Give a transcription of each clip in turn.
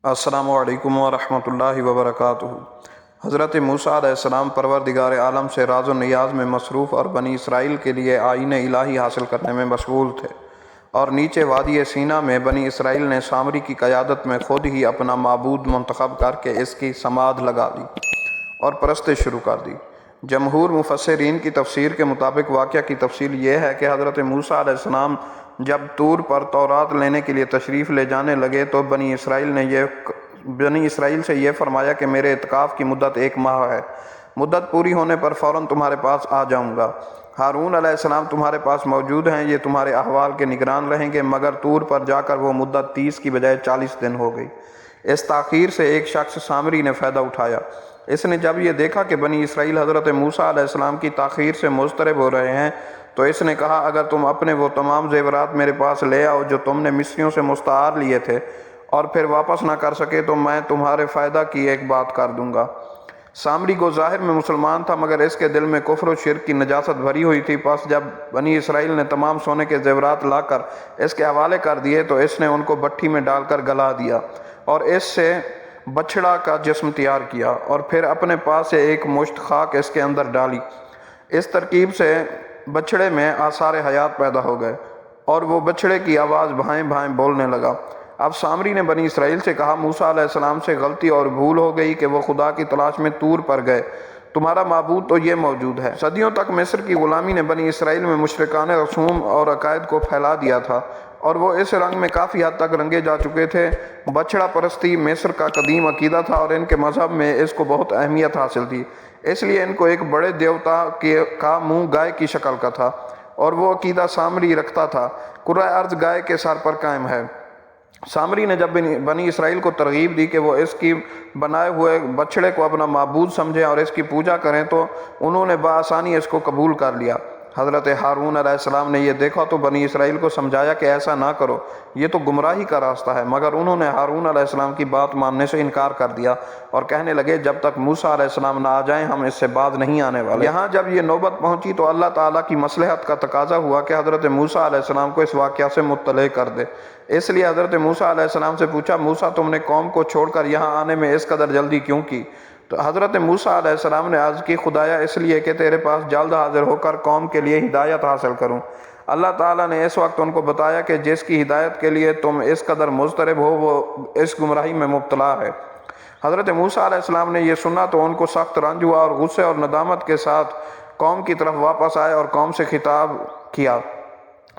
السلام علیکم ورحمۃ اللہ وبرکاتہ۔ حضرت موسیٰ علیہ السلام پروردگار عالم سے راز و نیاز میں مصروف اور بنی اسرائیل کے لیے آئین الہی حاصل کرنے میں مشغول تھے، اور نیچے وادی سینا میں بنی اسرائیل نے سامری کی قیادت میں خود ہی اپنا معبود منتخب کر کے اس کی سماعت لگا لی اور پرستش شروع کر دی۔ جمہور مفسرین کی تفسیر کے مطابق واقعہ کی تفصیل یہ ہے کہ حضرت موسیٰ علیہ السلام جب طور پر تورات لینے کے لیے تشریف لے جانے لگے تو بنی اسرائیل سے یہ فرمایا کہ میرے اعتکاف کی مدت 1 ماہ ہے، مدت پوری ہونے پر فوراً تمہارے پاس آ جاؤں گا۔ ہارون علیہ السلام تمہارے پاس موجود ہیں، یہ تمہارے احوال کے نگران رہیں گے، مگر طور پر جا کر وہ مدت 30 کی بجائے 40 دن ہو گئی۔ اس تاخیر سے ایک شخص سامری نے فائدہ اٹھایا۔ اس نے جب یہ دیکھا کہ بنی اسرائیل حضرت موسیٰ علیہ السلام کی تاخیر سے مضطرب ہو رہے ہیں تو اس نے کہا، اگر تم اپنے وہ تمام زیورات میرے پاس لے آؤ جو تم نے مصریوں سے مستعار لیے تھے اور پھر واپس نہ کر سکے تو میں تمہارے فائدہ کی ایک بات کر دوں گا۔ سامری کو ظاہر میں مسلمان تھا، مگر اس کے دل میں کفر و شرک کی نجاست بھری ہوئی تھی۔ پس جب بنی اسرائیل نے تمام سونے کے زیورات لا کر اس کے حوالے کر دیے تو اس نے ان کو بھٹی میں ڈال کر گلا دیا اور اس سے بچھڑا کا جسم تیار کیا، اور پھر اپنے پاس سے ایک مشت خاک اس کے اندر ڈالی۔ اس ترکیب سے بچھڑے میں آثار حیات پیدا ہو گئے اور وہ بچھڑے کی آواز بھائیں بھائیں بولنے لگا۔ اب سامری نے بنی اسرائیل سے کہا، موسیٰ علیہ السلام سے غلطی اور بھول ہو گئی کہ وہ خدا کی تلاش میں طور پر گئے، تمہارا معبود تو یہ موجود ہے۔ صدیوں تک مصر کی غلامی نے بنی اسرائیل میں مشرکانہ رسوم اور عقائد کو پھیلا دیا تھا، اور وہ اس رنگ میں کافی حد تک رنگے جا چکے تھے۔ بچھڑا پرستی مصر کا قدیم عقیدہ تھا اور ان کے مذہب میں اس کو بہت اہمیت حاصل تھی، اس لیے ان کو ایک بڑے دیوتا کا منہ گائے کی شکل کا تھا، اور وہ عقیدہ سامری رکھتا تھا۔ کرۂ ارض گائے کے سر پر قائم ہے۔ سامری نے جب بنی اسرائیل کو ترغیب دی کہ وہ اس کی بنائے ہوئے بچھڑے کو اپنا معبود سمجھیں اور اس کی پوجا کریں تو انہوں نے بآسانی اس کو قبول کر لیا۔ حضرت ہارون علیہ السلام نے یہ دیکھا تو بنی اسرائیل کو سمجھایا کہ ایسا نہ کرو، یہ تو گمراہی کا راستہ ہے، مگر انہوں نے ہارون علیہ السلام کی بات ماننے سے انکار کر دیا اور کہنے لگے، جب تک موسیٰ علیہ السلام نہ آ جائیں ہم اس سے باز نہیں آنے والے۔ یہاں جب یہ نوبت پہنچی تو اللہ تعالیٰ کی مصلحت کا تقاضا ہوا کہ حضرت موسیٰ علیہ السلام کو اس واقعہ سے مطلع کر دے۔ اس لیے حضرت موسیٰ علیہ السلام سے پوچھا، موسیٰ تم نے قوم کو چھوڑ کر یہاں آنے میں اس قدر جلدی کیوں کی؟ تو حضرت موسیٰ علیہ السلام نے عرض کی، خدایا اس لیے کہ تیرے پاس جلد حاضر ہو کر قوم کے لیے ہدایت حاصل کروں۔ اللہ تعالیٰ نے اس وقت ان کو بتایا کہ جس کی ہدایت کے لیے تم اس قدر مضطرب ہو وہ اس گمراہی میں مبتلا ہے۔ حضرت موسیٰ علیہ السلام نے یہ سنا تو ان کو سخت رنج ہوا اور غصے اور ندامت کے ساتھ قوم کی طرف واپس آئے اور قوم سے خطاب کیا۔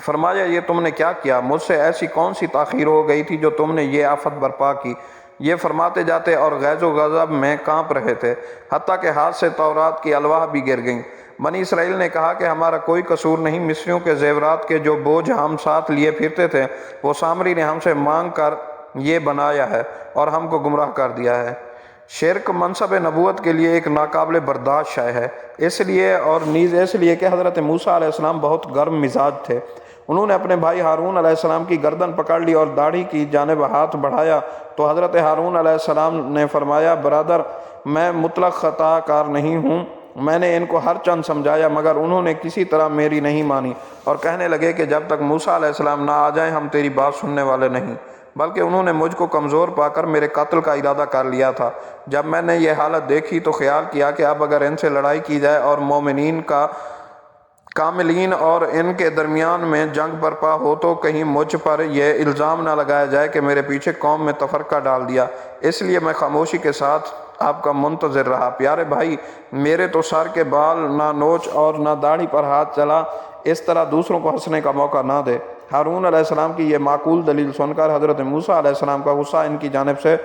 فرمایا، یہ تم نے کیا کیا؟ مجھ سے ایسی کون سی تاخیر ہو گئی تھی جو تم نے یہ آفت برپا کی؟ یہ فرماتے جاتے اور غیظ و غضب میں کانپ رہے تھے، حتیٰ کہ ہاتھ سے تورات کی الواح بھی گر گئیں۔ بنی اسرائیل نے کہا کہ ہمارا کوئی قصور نہیں، مصریوں کے زیورات کے جو بوجھ ہم ساتھ لیے پھرتے تھے وہ سامری نے ہم سے مانگ کر یہ بنایا ہے اور ہم کو گمراہ کر دیا ہے۔ شرک منصب نبوت کے لیے ایک ناقابل برداشت شے ہے، اس لیے اور نیز اس لیے کہ حضرت موسیٰ علیہ السلام بہت گرم مزاج تھے۔ انہوں نے اپنے بھائی ہارون علیہ السلام کی گردن پکڑ لی اور داڑھی کی جانب ہاتھ بڑھایا تو حضرت ہارون علیہ السلام نے فرمایا، برادر میں مطلق خطا کار نہیں ہوں، میں نے ان کو ہر چند سمجھایا مگر انہوں نے کسی طرح میری نہیں مانی، اور کہنے لگے کہ جب تک موسیٰ علیہ السلام نہ آ جائیں ہم تیری بات سننے والے نہیں، بلکہ انہوں نے مجھ کو کمزور پا کر میرے قتل کا ارادہ کر لیا تھا۔ جب میں نے یہ حالت دیکھی تو خیال کیا کہ اب اگر ان سے لڑائی کی جائے اور مومنین کا کاملین اور ان کے درمیان میں جنگ برپا ہو تو کہیں مجھ پر یہ الزام نہ لگایا جائے کہ میرے پیچھے قوم میں تفرقہ ڈال دیا، اس لیے میں خاموشی کے ساتھ آپ کا منتظر رہا۔ پیارے بھائی، میرے تو سر کے بال نہ نوچ اور نہ داڑھی پر ہاتھ چلا، اس طرح دوسروں کو ہنسنے کا موقع نہ دے۔ ہارون علیہ السلام کی یہ معقول دلیل سن کر حضرت موسیٰ علیہ السلام کا غصہ ان کی جانب سے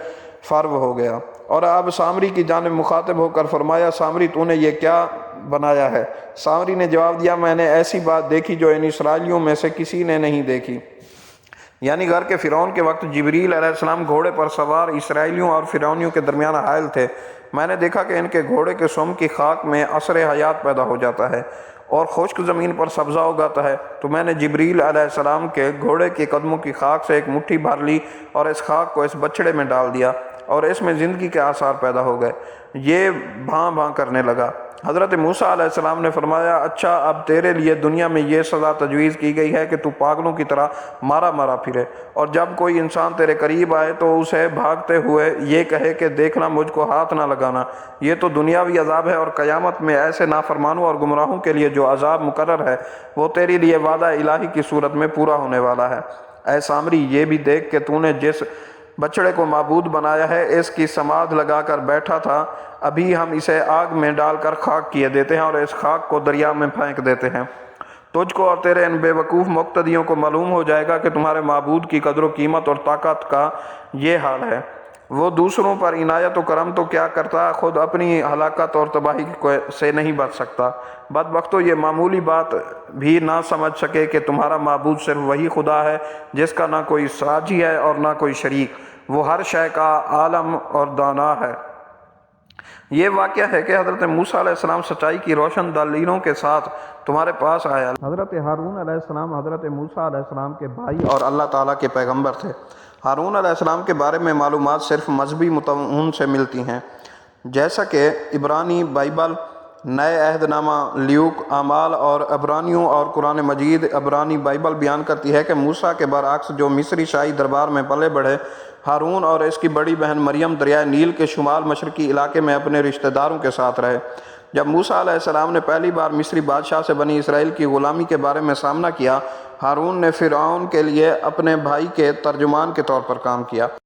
فرو ہو گیا، اور اب سامری کی جانب مخاطب ہو کر فرمایا، سامری تو نے یہ کیا بنایا ہے؟ سامری نے جواب دیا، میں نے ایسی بات دیکھی جو ان اسرائیلیوں میں سے کسی نے نہیں دیکھی۔ یعنی غر کے فرعون کے وقت جبریل علیہ السلام گھوڑے پر سوار اسرائیلیوں اور فرعونیوں کے درمیان حائل تھے۔ میں نے دیکھا کہ ان کے گھوڑے کے سم کی خاک میں اثر حیات پیدا ہو جاتا ہے اور خشک زمین پر سبزہ اگاتا ہے، تو میں نے جبریل علیہ السلام کے گھوڑے کے قدموں کی خاک سے ایک مٹھی بھر لی اور اس خاک کو اس بچڑے میں ڈال دیا اور اس میں زندگی کے آثار پیدا ہو گئے۔ یہ بھاں بھاں کرنے لگا حضرت موسیٰ علیہ السلام نے فرمایا اچھا اب تیرے لیے دنیا میں یہ سزا تجویز کی گئی ہے کہ تو پاگلوں کی طرح مارا مارا پھرے، اور جب کوئی انسان تیرے قریب آئے تو اسے بھاگتے ہوئے یہ کہے کہ دیکھنا مجھ کو ہاتھ نہ لگانا۔ یہ تو دنیاوی عذاب ہے، اور قیامت میں ایسے نافرمانوں اور گمراہوں کے لیے جو عذاب مقرر ہے وہ تیرے لیے وعدہ الہی کی صورت میں پورا ہونے والا ہے۔ اے سامری، یہ بھی دیکھ کہ تو نے جس بچڑے کو معبود بنایا ہے اس کی سمادھ لگا کر بیٹھا تھا، ابھی ہم اسے آگ میں ڈال کر خاک کیے دیتے ہیں اور اس خاک کو دریا میں پھینک دیتے ہیں۔ تجھ کو اور تیرے ان بے وقوف مقتدیوں کو معلوم ہو جائے گا کہ تمہارے معبود کی قدر و قیمت اور طاقت کا یہ حال ہے۔ وہ دوسروں پر عنایت و کرم تو کیا کرتا، خود اپنی ہلاکت اور تباہی سے نہیں بچ سکتا۔ بدبختو، یہ معمولی بات بھی نہ سمجھ سکے کہ تمہارا معبود صرف وہی خدا ہے جس کا نہ کوئی ساجی ہے اور نہ کوئی شریک، وہ ہر شے کا عالم اور دانا ہے۔ یہ واقعہ ہے کہ حضرت موسیٰ علیہ السلام سچائی کی روشن دلیلوں کے ساتھ تمہارے پاس آیا۔ حضرت ہارون علیہ السلام حضرت موسیٰ علیہ السلام کے بھائی اور اللہ تعالیٰ کے پیغمبر تھے۔ ہارون علیہ السلام کے بارے میں معلومات صرف مذہبی متون سے ملتی ہیں، جیسا کہ عبرانی بائبل، نئے عہد نامہ، لیوک، اعمال اور عبرانیوں اور قرآن مجید۔ عبرانی بائبل بیان کرتی ہے کہ موسیٰ کے برعکس جو مصری شاہی دربار میں پلے بڑھے، ہارون اور اس کی بڑی بہن مریم دریائے نیل کے شمال مشرقی علاقے میں اپنے رشتہ داروں کے ساتھ رہے۔ جب موسیٰ علیہ السلام نے پہلی بار مصری بادشاہ سے بنی اسرائیل کی غلامی کے بارے میں سامنا کیا، ہارون نے فرعون کے لیے اپنے بھائی کے ترجمان کے طور پر کام کیا۔